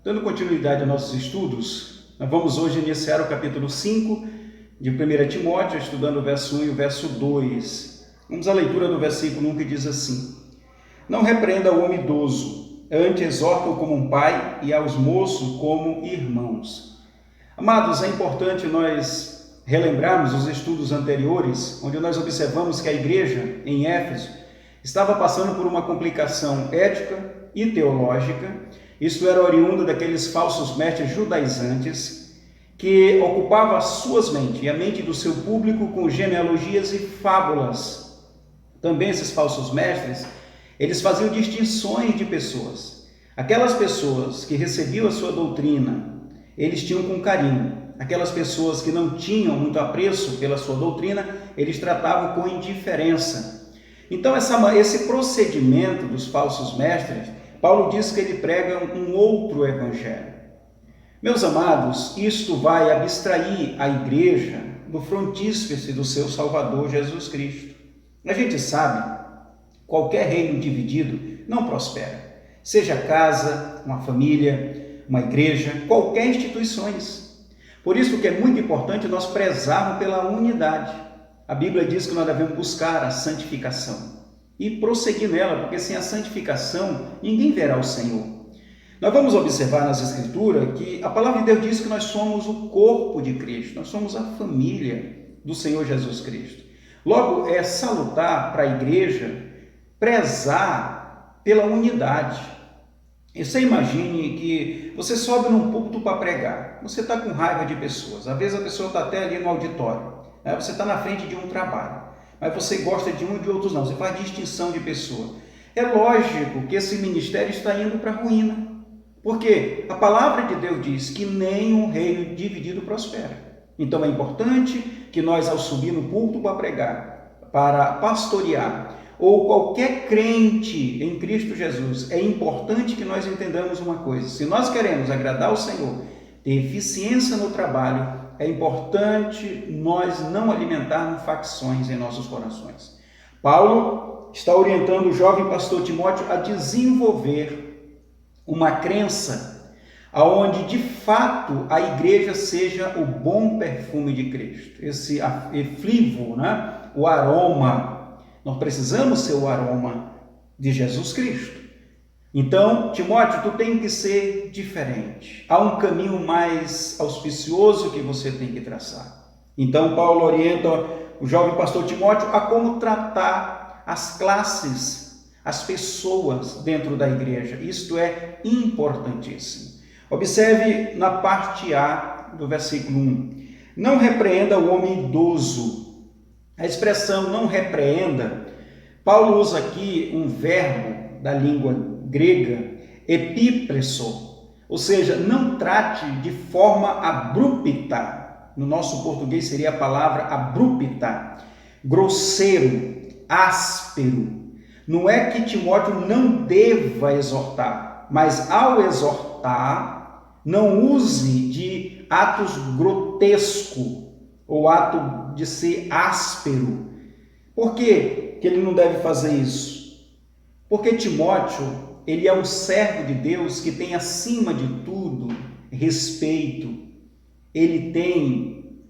Dando continuidade aos nossos estudos, nós vamos hoje iniciar o capítulo 5 de 1 Timóteo, estudando o verso 1 e o verso 2. Vamos à leitura do versículo 1 que diz assim: Não repreenda o homem idoso, antes exorta-o como um pai e aos moços como irmãos. Amados, é importante nós relembrarmos os estudos anteriores, onde nós observamos que a igreja em Éfeso estava passando por uma complicação ética e teológica. Isto era oriundo daqueles falsos mestres judaizantes que ocupavam as suas mentes e a mente do seu público com genealogias e fábulas. Também esses falsos mestres, eles faziam distinções de pessoas. Aquelas pessoas que recebiam a sua doutrina, eles tinham com carinho. Aquelas pessoas que não tinham muito apreço pela sua doutrina, eles tratavam com indiferença. Então, esse procedimento dos falsos mestres, Paulo diz que ele prega um outro evangelho. Meus amados, isto vai abstrair a igreja do frontíspice do seu Salvador Jesus Cristo. A gente sabe, qualquer reino dividido não prospera. Seja casa, uma família, uma igreja, qualquer instituições. Por isso que é muito importante nós prezarmos pela unidade. A Bíblia diz que nós devemos buscar a santificação e prosseguir nela, porque sem a santificação ninguém verá o Senhor. Nós vamos observar nas Escrituras que a palavra de Deus diz que nós somos o corpo de Cristo, nós somos a família do Senhor Jesus Cristo. Logo, é salutar para a igreja prezar pela unidade. E você imagine que você sobe num púlpito para pregar, você está com raiva de pessoas, às vezes a pessoa está até ali no auditório, né? Você está na frente de um trabalho, mas você gosta de um e de outros não, você faz distinção de pessoa. É lógico que esse ministério está indo para a ruína, porque a palavra de Deus diz que nenhum reino dividido prospera. Então é importante que nós, ao subir no púlpito para pregar, para pastorear, ou qualquer crente em Cristo Jesus, é importante que nós entendamos uma coisa: se nós queremos agradar ao Senhor, ter eficiência no trabalho, é importante nós não alimentarmos facções em nossos corações. Paulo está orientando o jovem pastor Timóteo a desenvolver uma crença aonde de fato a igreja seja o bom perfume de Cristo, esse eflúvio, né? O aroma. Nós precisamos ser o aroma de Jesus Cristo. Então, Timóteo, tu tem que ser diferente. Há um caminho mais auspicioso que você tem que traçar. Então, Paulo orienta o jovem pastor Timóteo a como tratar as classes, as pessoas dentro da igreja. Isto é importantíssimo. Observe na parte A do versículo 1. Não repreenda o homem idoso. A expressão não repreenda, Paulo usa aqui um verbo da língua grega, epípresso, ou seja, não trate de forma abrupta. No nosso português seria a palavra abrupta, grosseiro, áspero. Não é que Timóteo não deva exortar, mas ao exortar, não use de atos grotescos ou ato de ser áspero. Por que ele não deve fazer isso? Porque Timóteo, ele é um servo de Deus que tem acima de tudo respeito, ele tem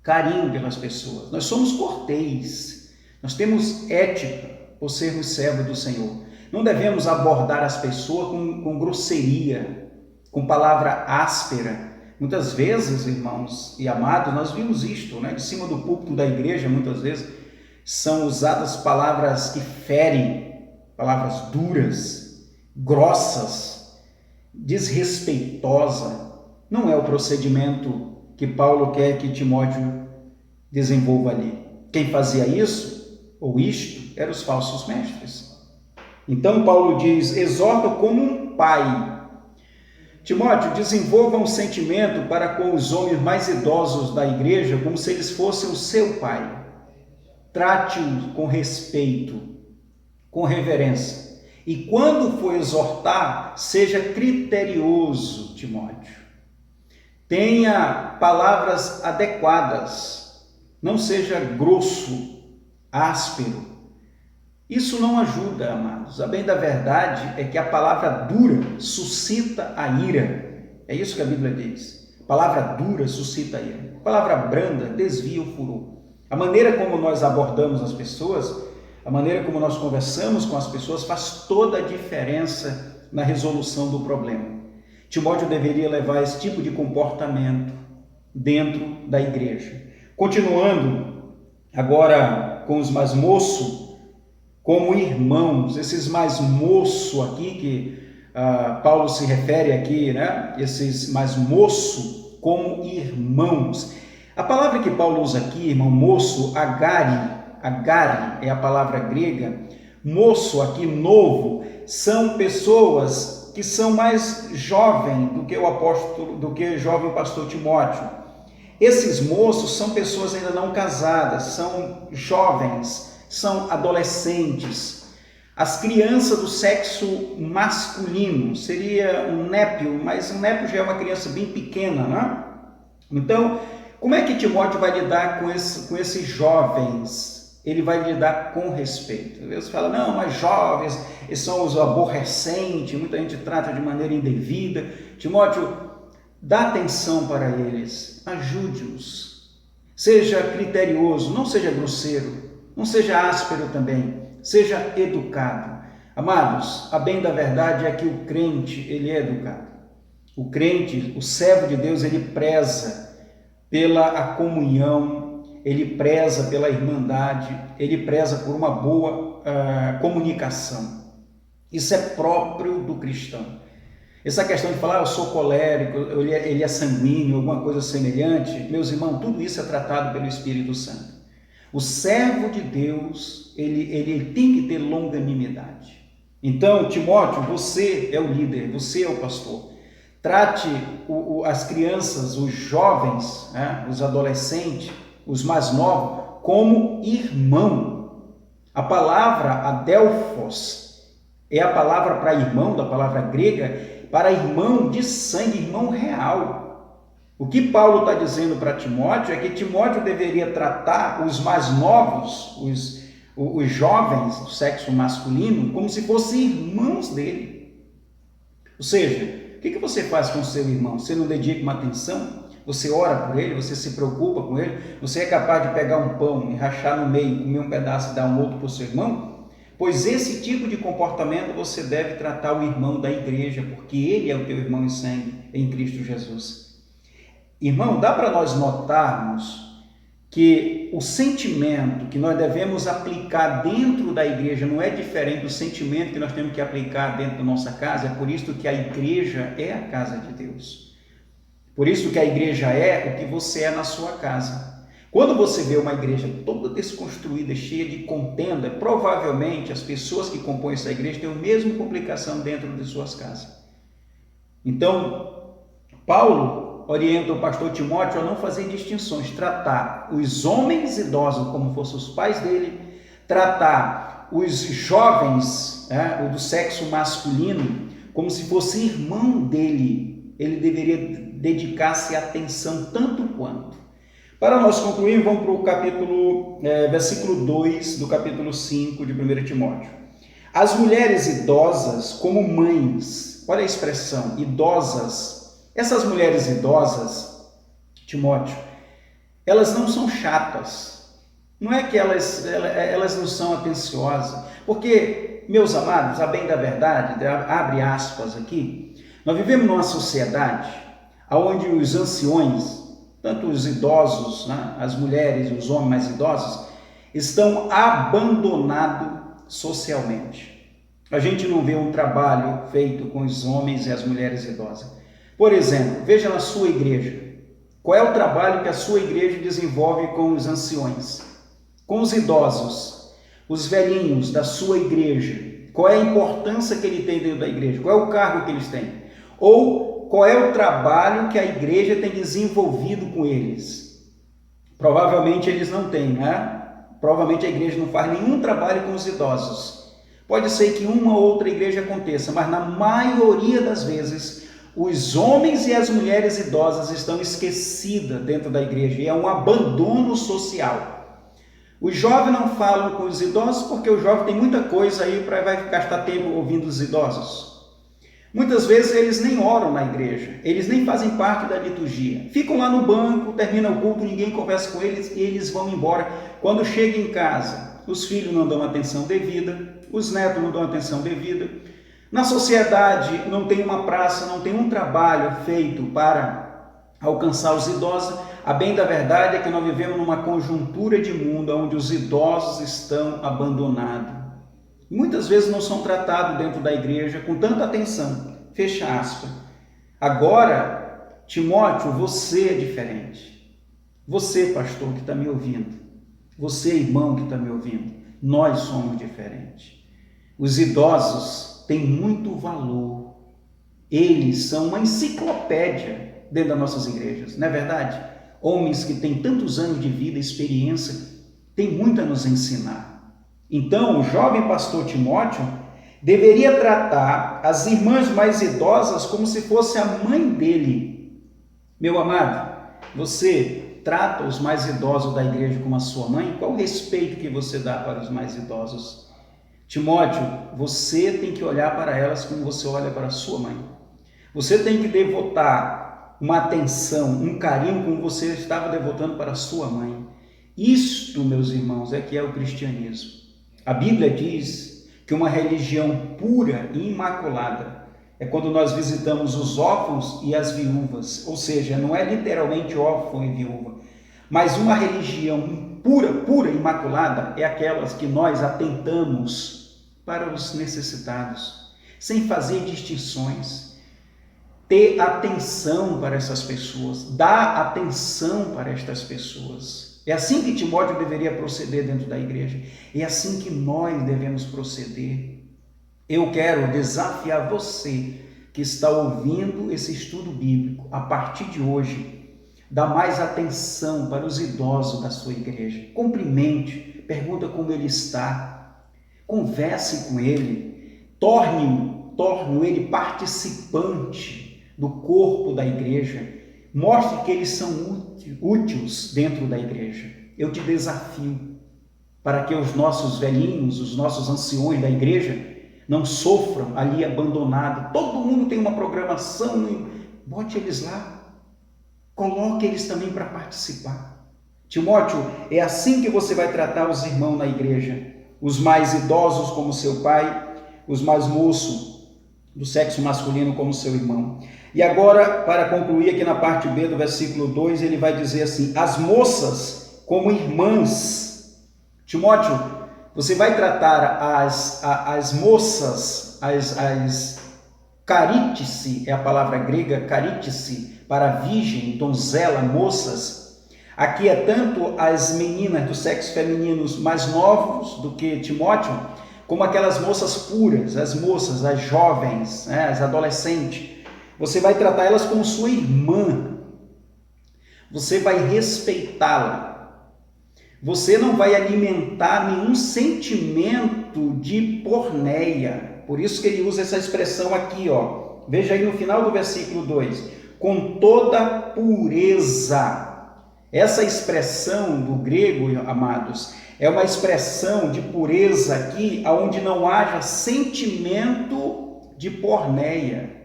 carinho pelas pessoas. Nós somos corteis, nós temos ética por sermos servos do Senhor. Não devemos abordar as pessoas com grosseria, com palavra áspera. Muitas vezes, irmãos e amados, nós vimos isto, né? De cima do púlpito da igreja, muitas vezes, são usadas palavras que ferem, palavras duras, grossas, desrespeitosas. Não é o procedimento que Paulo quer que Timóteo desenvolva ali. Quem fazia isso, ou isto, eram os falsos mestres. Então, Paulo diz, exorta como um pai. Timóteo, desenvolva um sentimento para com os homens mais idosos da igreja, como se eles fossem o seu pai. Trate-os com respeito, com reverência. E quando for exortar, seja criterioso, Timóteo. Tenha palavras adequadas, não seja grosso, áspero. Isso não ajuda, amados. A bem da verdade é que a palavra dura suscita a ira. É isso que a Bíblia diz. Palavra dura suscita ira. Palavra branda desvia o furor. A maneira como nós abordamos as pessoas, a maneira como nós conversamos com as pessoas faz toda a diferença na resolução do problema. Timóteo deveria levar esse tipo de comportamento dentro da igreja. Continuando agora com os mais moços, como irmãos, esses mais moço aqui que Paulo se refere aqui, né? Esses mais moço como irmãos. A palavra que Paulo usa aqui, irmão, moço, agari é a palavra grega. Moço aqui, novo, são pessoas que são mais jovens do que o jovem pastor Timóteo. Esses moços são pessoas ainda não casadas, são jovens, são adolescentes. As crianças do sexo masculino, seria um népio, mas um népio já é uma criança bem pequena, né? Então, como é que Timóteo vai lidar com esses jovens? Ele vai lidar com respeito. Deus fala, não, mas jovens, eles são os aborrecentes, muita gente trata de maneira indevida. Timóteo, dá atenção para eles, ajude-os, seja criterioso, não seja grosseiro, não seja áspero também, seja educado. Amados, a bem da verdade é que o crente, ele é educado. O crente, o servo de Deus, ele preza pela comunhão, ele preza pela irmandade, ele preza por uma boa comunicação. Isso é próprio do cristão. Essa questão de falar, eu sou colérico, ele é sanguíneo, alguma coisa semelhante, meus irmãos, tudo isso é tratado pelo Espírito Santo. O servo de Deus, ele tem que ter longanimidade. Então, Timóteo, você é o líder, você é o pastor. Trate as crianças, os jovens, né, os adolescentes, os mais novos, como irmão. A palavra adelphos é a palavra para irmão, da palavra grega, para irmão de sangue, irmão real. O que Paulo está dizendo para Timóteo é que Timóteo deveria tratar os mais novos, os jovens do sexo masculino, como se fossem irmãos dele. Ou seja, o que você faz com o seu irmão? Você não dedica uma atenção? Você ora por ele? Você se preocupa com ele? Você é capaz de pegar um pão e rachar no meio, comer um pedaço e dar um outro para o seu irmão? Pois esse tipo de comportamento você deve tratar o irmão da igreja, porque ele é o teu irmão em sangue em Cristo Jesus. Irmão, dá para nós notarmos que o sentimento que nós devemos aplicar dentro da igreja não é diferente do sentimento que nós temos que aplicar dentro da nossa casa. É por isso que a igreja é a casa de Deus. Por isso que a igreja é o que você é na sua casa. Quando você vê uma igreja toda desconstruída, cheia de contenda, provavelmente as pessoas que compõem essa igreja têm a mesma complicação dentro de suas casas. Então, Paulo orienta o pastor Timóteo a não fazer distinções, tratar os homens idosos como fossem os pais dele, tratar os jovens do sexo masculino como se fosse irmão dele. Ele deveria dedicar-se atenção tanto quanto. Para nós concluir, vamos para o capítulo, versículo 2 do capítulo 5 de 1 Timóteo. As mulheres idosas como mães, olha a expressão, idosas. Essas mulheres idosas, Timóteo, elas não são chatas. Não é que elas não são atenciosas. Porque, meus amados, a bem da verdade, abre aspas aqui, nós vivemos numa sociedade onde os anciões, tanto os idosos, né, as mulheres e os homens mais idosos, estão abandonados socialmente. A gente não vê um trabalho feito com os homens e as mulheres idosas. Por exemplo, veja na sua igreja. Qual é o trabalho que a sua igreja desenvolve com os anciões, com os idosos, os velhinhos da sua igreja? Qual é a importância que ele tem dentro da igreja? Qual é o cargo que eles têm? Ou qual é o trabalho que a igreja tem desenvolvido com eles? Provavelmente eles não têm, né? Provavelmente a igreja não faz nenhum trabalho com os idosos. Pode ser que uma ou outra igreja aconteça, mas na maioria das vezes, os homens e as mulheres idosas estão esquecidas dentro da igreja e é um abandono social. Os jovens não falam com os idosos porque o jovem tem muita coisa aí para vai gastar tempo ouvindo os idosos. Muitas vezes eles nem oram na igreja, eles nem fazem parte da liturgia. Ficam lá no banco, termina o culto, ninguém conversa com eles e eles vão embora. Quando chegam em casa, os filhos não dão atenção devida, os netos não dão atenção devida. Na sociedade não tem uma praça, não tem um trabalho feito para alcançar os idosos. A bem da verdade é que nós vivemos numa conjuntura de mundo onde os idosos estão abandonados. Muitas vezes não são tratados dentro da igreja com tanta atenção. Fecha aspas. Agora, Timóteo, você é diferente. Você, pastor, que está me ouvindo. Você, irmão, que está me ouvindo. Nós somos diferentes. Os idosos têm muito valor. Eles são uma enciclopédia dentro das nossas igrejas, não é verdade? Homens que têm tantos anos de vida, experiência, têm muito a nos ensinar. Então, o jovem pastor Timóteo deveria tratar as irmãs mais idosas como se fosse a mãe dele. Meu amado, você trata os mais idosos da igreja como a sua mãe? Qual o respeito que você dá para os mais idosos? Timóteo, você tem que olhar para elas como você olha para a sua mãe. Você tem que devotar uma atenção, um carinho como você estava devotando para a sua mãe. Isto, meus irmãos, é que é o cristianismo. A Bíblia diz que uma religião pura e imaculada é quando nós visitamos os órfãos e as viúvas, ou seja, não é literalmente órfão e viúva, mas uma religião pura e imaculada é aquelas que nós atentamos para os necessitados, sem fazer distinções, ter atenção para essas pessoas, dar atenção para estas pessoas. É assim que Timóteo deveria proceder dentro da igreja. É assim que nós devemos proceder. Eu quero desafiar você que está ouvindo esse estudo bíblico, a partir de hoje, dá mais atenção para os idosos da sua igreja. Cumprimente, pergunta como ele está, converse com ele, torne ele participante do corpo da igreja. Mostre que eles são úteis dentro da igreja. Eu te desafio para que os nossos velhinhos, os nossos anciões da igreja não sofram ali abandonados. Todo mundo tem uma programação, bote eles lá. Coloque eles também para participar. Timóteo, é assim que você vai tratar os irmãos na igreja. Os mais idosos como seu pai, os mais moços do sexo masculino como seu irmão. E agora, para concluir aqui na parte B do versículo 2, ele vai dizer assim, as moças como irmãs. Timóteo, você vai tratar as moças, as carítice, é a palavra grega, carítice, para virgem, donzela, moças. Aqui é tanto as meninas do sexo feminino mais novos do que Timóteo, como aquelas moças puras, as moças, as jovens, né, as adolescentes. Você vai tratar elas como sua irmã. Você vai respeitá-la. Você não vai alimentar nenhum sentimento de porneia. Por isso que ele usa essa expressão aqui, ó. Veja aí no final do versículo 2. Com toda pureza. Essa expressão do grego, amados, é uma expressão de pureza aqui, onde não haja sentimento de porneia,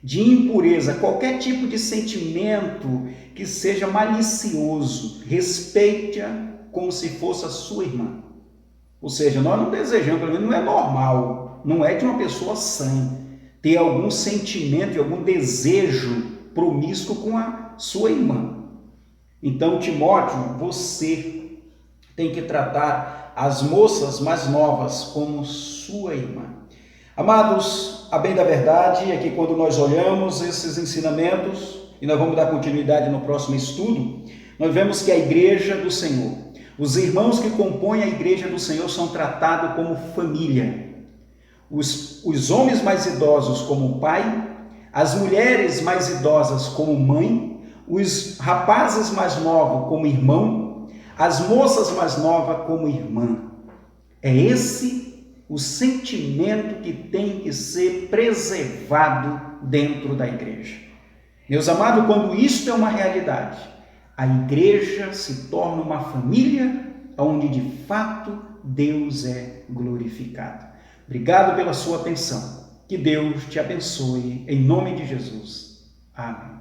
de impureza, qualquer tipo de sentimento que seja malicioso. Respeite-a como se fosse a sua irmã. Ou seja, nós não desejamos, pelo menos não é normal, não é de uma pessoa sã, ter algum sentimento e algum desejo promíscuo com a sua irmã. Então, Timóteo, você tem que tratar as moças mais novas como sua irmã. Amados, a bem da verdade é que quando nós olhamos esses ensinamentos, e nós vamos dar continuidade no próximo estudo, nós vemos que a igreja do Senhor, os irmãos que compõem a igreja do Senhor são tratados como família. Os homens mais idosos como pai, as mulheres mais idosas como mãe, os rapazes mais novos como irmão, as moças mais novas como irmã. É esse o sentimento que tem que ser preservado dentro da igreja. Meus amados, quando isto é uma realidade, a igreja se torna uma família onde de fato Deus é glorificado. Obrigado pela sua atenção. Que Deus te abençoe, em nome de Jesus. Amém.